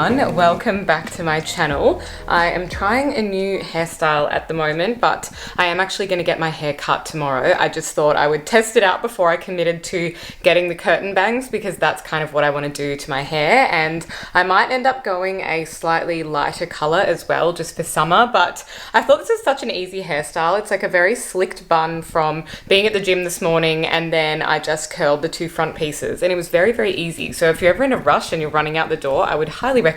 everyone, welcome back to my channel. I am trying a new hairstyle at the moment, but I am actually going to get my hair cut tomorrow. I just thought I would test it out before I committed to getting the curtain bangs, because that's kind of what I want to do to my hair, and I might end up going a slightly lighter color as well just for summer. But I thought this is such an easy hairstyle. It's like a very slicked bun from being at the gym this morning, and then I just curled the two front pieces, and it was very, very easy. So if you're ever in a rush and you're running out the door, I would highly recommend.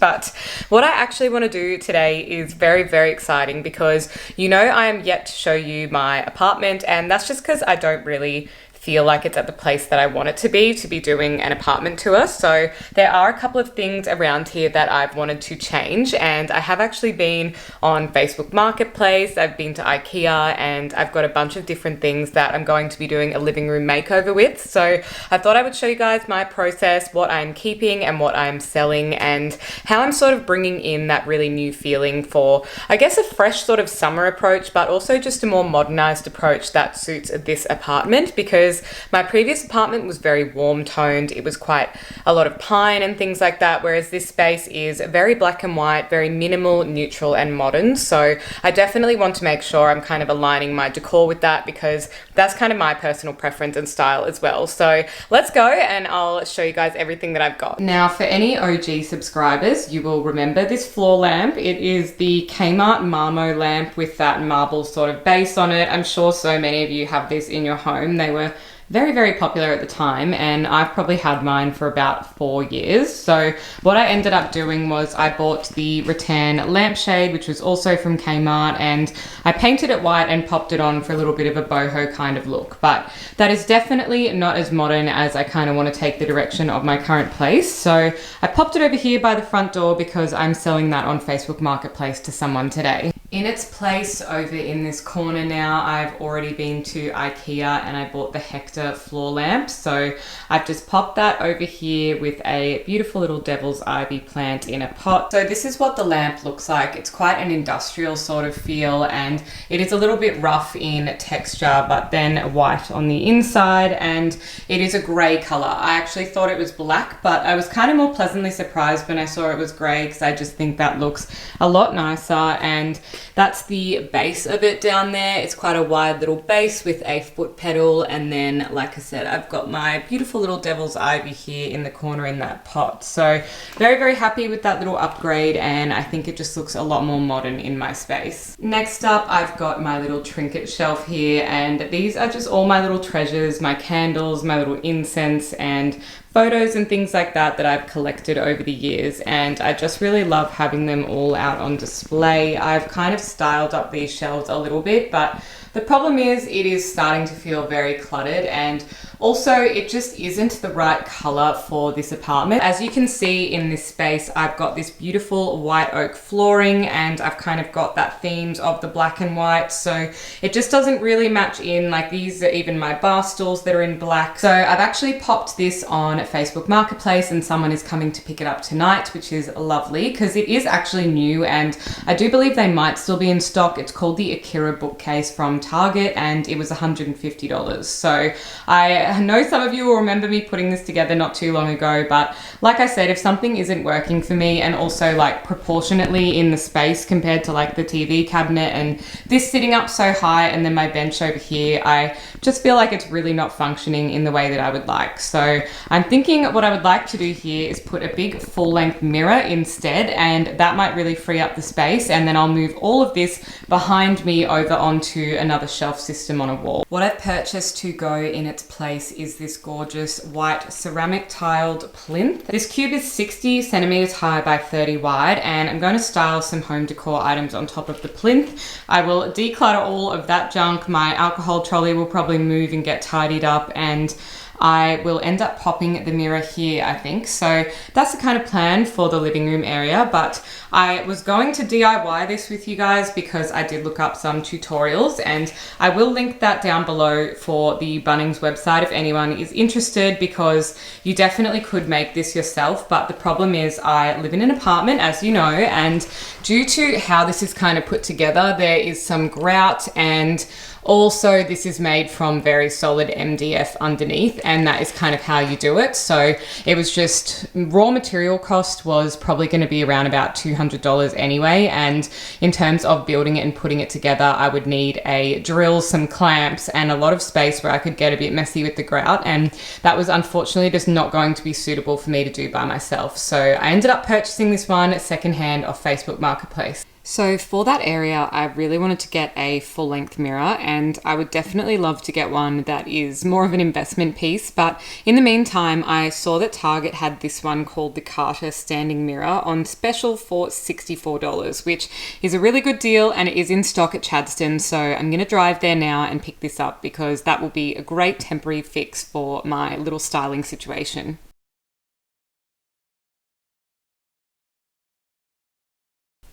But what I actually want to do today is very, very exciting, because I am yet to show you my apartment, and that's just because I don't really feel like it's at the place that I want it to be doing an apartment tour. So there are a couple of things around here that I've wanted to change, and I have actually been on Facebook Marketplace, I've been to Ikea, and I've got a bunch of different things that I'm going to be doing a living room makeover with. So I thought I would show you guys my process, what I'm keeping and what I'm selling, and how I'm sort of bringing in that really new feeling for, I guess, a fresh sort of summer approach, but also just a more modernized approach that suits this apartment, because my previous apartment was very warm toned. It was quite a lot of pine and things like that, whereas this space is very black and white, very minimal, neutral and modern. So I definitely want to make sure I'm kind of aligning my decor with that, because that's kind of my personal preference and style as well. So let's go and I'll show you guys everything that I've got. Now, for any OG subscribers, you will remember this floor lamp. It is the Kmart Marmo lamp with that marble sort of base on it. I'm sure so many of you have this in your home. They were very, very popular at the time, and I've probably had mine for about 4 years. So what I ended up doing was I bought the rattan lampshade, which was also from Kmart, and I painted it white and popped it on for a little bit of a boho kind of look. But that is definitely not as modern as I kind of want to take the direction of my current place. So I popped it over here by the front door because I'm selling that on Facebook Marketplace to someone today. In its place over in this corner now, I've already been to Ikea and I bought the Hektar floor lamp. So I've just popped that over here with a beautiful little devil's ivy plant in a pot. So this is what the lamp looks like. It's quite an industrial sort of feel, and it is a little bit rough in texture, but then white on the inside, and it is a grey color. I actually thought it was black, but I was kind of more pleasantly surprised when I saw it was grey, because I just think that looks a lot nicer. And that's the base of it down there. It's quite a wide little base with a foot pedal, and then, like I said, I've got my beautiful little devil's ivy here in the corner in that pot. So very, very happy with that little upgrade, and I think it just looks a lot more modern in my space. Next up, I've got my little trinket shelf here, and these are just all my little treasures, my candles, my little incense, and photos and things like that that I've collected over the years, and I just really love having them all out on display. I've kind of styled up these shelves a little bit, but the problem is it is starting to feel very cluttered, and also it just isn't the right color for this apartment. As you can see in this space, I've got this beautiful white oak flooring, and I've kind of got that themes of the black and white, so it just doesn't really match in. Like, these are even my bar stools that are in black. So I've actually popped this on Facebook Marketplace, and someone is coming to pick it up tonight, which is lovely because it is actually new, and I do believe they might still be in stock. It's called the Akira bookcase from Target, and it was $150. So I know some of you will remember me putting this together not too long ago, but like I said, if something isn't working for me, and also like proportionately in the space compared to like the TV cabinet and this sitting up so high and then my bench over here, I just feel like it's really not functioning in the way that I would like. So I'm thinking what I would like to do here is put a big full-length mirror instead, and that might really free up the space, and then I'll move all of this behind me over onto another shelf system on a wall. What I've purchased to go in its place is this gorgeous white ceramic tiled plinth. This cube is 60 centimeters high by 30 wide, and I'm going to style some home decor items on top of the plinth. I will declutter all of that junk. My alcohol trolley will probably move and get tidied up, and I will end up popping the mirror here, I think. So that's the kind of plan for the living room area, but I was going to DIY this with you guys because I did look up some tutorials, and I will link that down below for the Bunnings website if anyone is interested, because you definitely could make this yourself. But the problem is I live in an apartment, as you know, and due to how this is kind of put together, there is some grout, and also this is made from very solid MDF underneath, and that is kind of how you do it. So it was just, raw material cost was probably going to be around about $200 anyway, and in terms of building it and putting it together, I would need a drill, some clamps, and a lot of space where I could get a bit messy with the grout, and that was unfortunately just not going to be suitable for me to do by myself. So I ended up purchasing this one secondhand off Facebook Marketplace. So for that area, I really wanted to get a full length mirror, and I would definitely love to get one that is more of an investment piece. But in the meantime, I saw that Target had this one called the Carter standing mirror on special for $64, which is a really good deal, and it is in stock at Chadstone. So I'm going to drive there now and pick this up because that will be a great temporary fix for my little styling situation.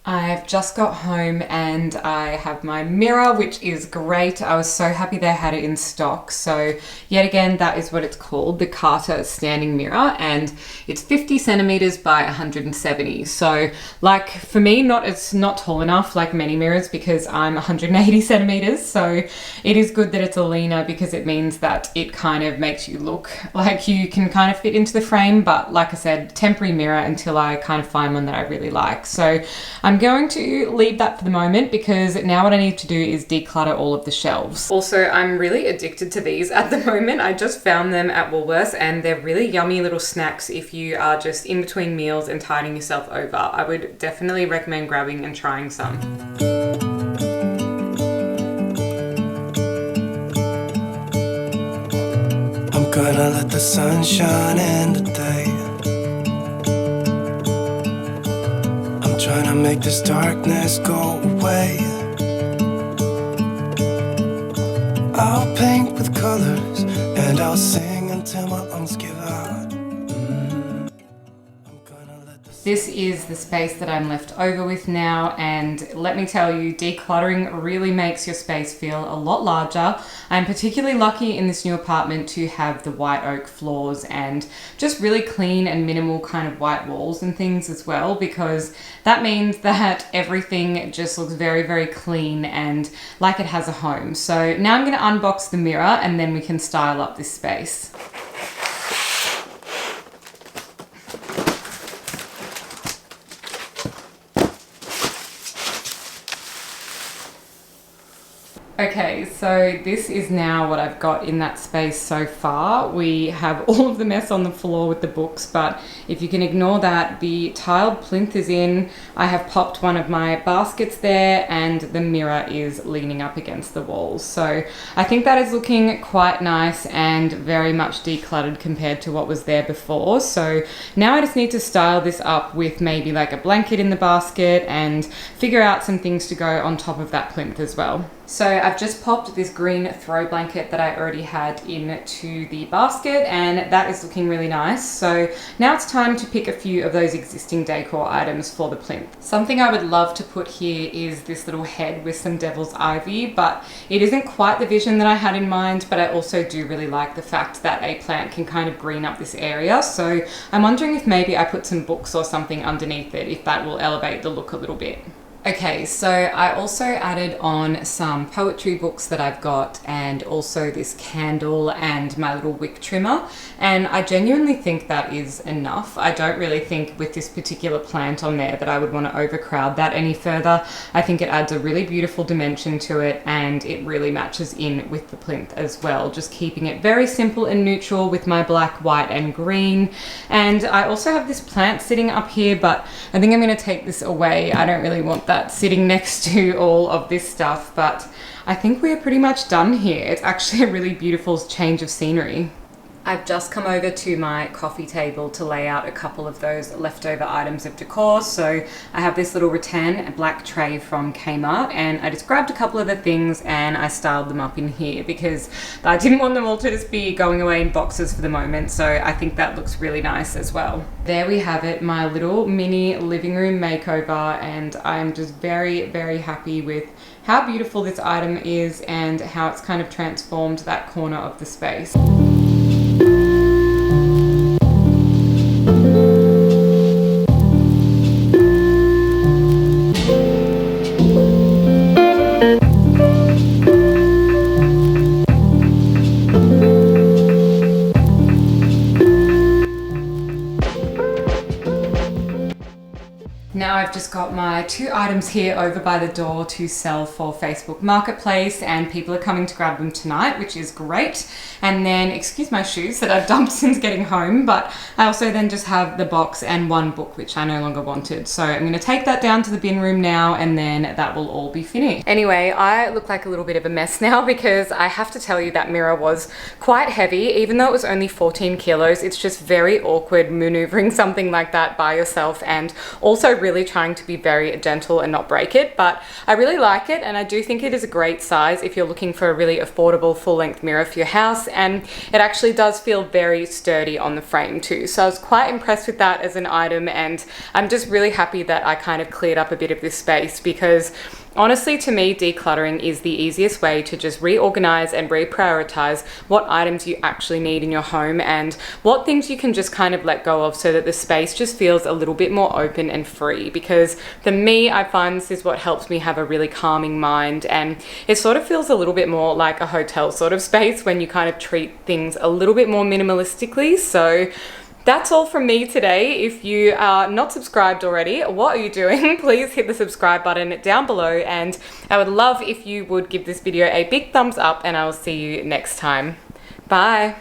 I've just got home and I have my mirror, which is great. I was so happy they had it in stock. So yet again, that is what it's called, the Carter standing mirror, and it's 50 centimeters by 170. So like for me, it's not tall enough like many mirrors because I'm 180 centimeters. So it is good that it's a leaner because it means that it kind of makes you look like you can kind of fit into the frame. But like I said, temporary mirror until I kind of find one that I really like. So I'm going to leave that for the moment because now what I need to do is declutter all of the shelves. Also, I'm really addicted to these at the moment. I just found them at Woolworths and they're really yummy little snacks if you are just in between meals and tiding yourself over. I would definitely recommend grabbing and trying some. I'm gonna let the sun shine in today. Trying to make this darkness go away. I'll paint with colors and I'll sing until my lungs give out. This is the space that I'm left over with now, and let me tell you, decluttering really makes your space feel a lot larger. I'm particularly lucky in this new apartment to have the white oak floors and just really clean and minimal kind of white walls and things as well, because that means that everything just looks very, very clean and like it has a home. So now I'm going to unbox the mirror and then we can style up this space. Okay, so this is now what I've got in that space so far. We have all of the mess on the floor with the books, but if you can ignore that, the tiled plinth is in. I have popped one of my baskets there and the mirror is leaning up against the walls. So I think that is looking quite nice and very much decluttered compared to what was there before. So now I just need to style this up with maybe like a blanket in the basket and figure out some things to go on top of that plinth as well. So I've just popped this green throw blanket that I already had into the basket and that is looking really nice. So now it's time to pick a few of those existing decor items for the plinth. Something I would love to put here is this little head with some devil's ivy, but it isn't quite the vision that I had in mind, but I also do really like the fact that a plant can kind of green up this area. So I'm wondering if maybe I put some books or something underneath it, if that will elevate the look a little bit. Okay, so I also added on some poetry books that I've got and also this candle and my little wick trimmer, and I genuinely think that is enough. I don't really think with this particular plant on there that I would want to overcrowd that any further. I think it adds a really beautiful dimension to it and it really matches in with the plinth as well, just keeping it very simple and neutral with my black, white and green. And I also have this plant sitting up here, but I think I'm going to take this away. I don't really want that sitting next to all of this stuff, but I think we're pretty much done here. It's actually a really beautiful change of scenery. I've just come over to my coffee table to lay out a couple of those leftover items of decor. So I have this little rattan black tray from Kmart and I just grabbed a couple of the things and I styled them up in here because I didn't want them all to just be going away in boxes for the moment. So I think that looks really nice as well. There we have it, my little mini living room makeover, and I'm just very, very happy with how beautiful this item is and how it's kind of transformed that corner of the space. I've just got my 2 items here over by the door to sell for Facebook Marketplace, and people are coming to grab them tonight, which is great. And then, excuse my shoes that I've dumped since getting home, but I also then just have the box and 1 book which I no longer wanted. So I'm going to take that down to the bin room now, and then that will all be finished. Anyway, I look like a little bit of a mess now because I have to tell you that mirror was quite heavy. Even though it was only 14 kilos, it's just very awkward maneuvering something like that by yourself, and also really trying to be very gentle and not break it. But I really like it, and I do think it is a great size if you're looking for a really affordable full-length mirror for your house, and it actually does feel very sturdy on the frame too. So I was quite impressed with that as an item, and I'm just really happy that I kind of cleared up a bit of this space, because honestly, to me, decluttering is the easiest way to just reorganize and reprioritize what items you actually need in your home and what things you can just kind of let go of, so that the space just feels a little bit more open and free. Because for me, I find this is what helps me have a really calming mind, and it sort of feels a little bit more like a hotel sort of space when you kind of treat things a little bit more minimalistically. So that's all from me today. If you are not subscribed already, what are you doing? Please hit the subscribe button down below, and I would love if you would give this video a big thumbs up, and I will see you next time. Bye.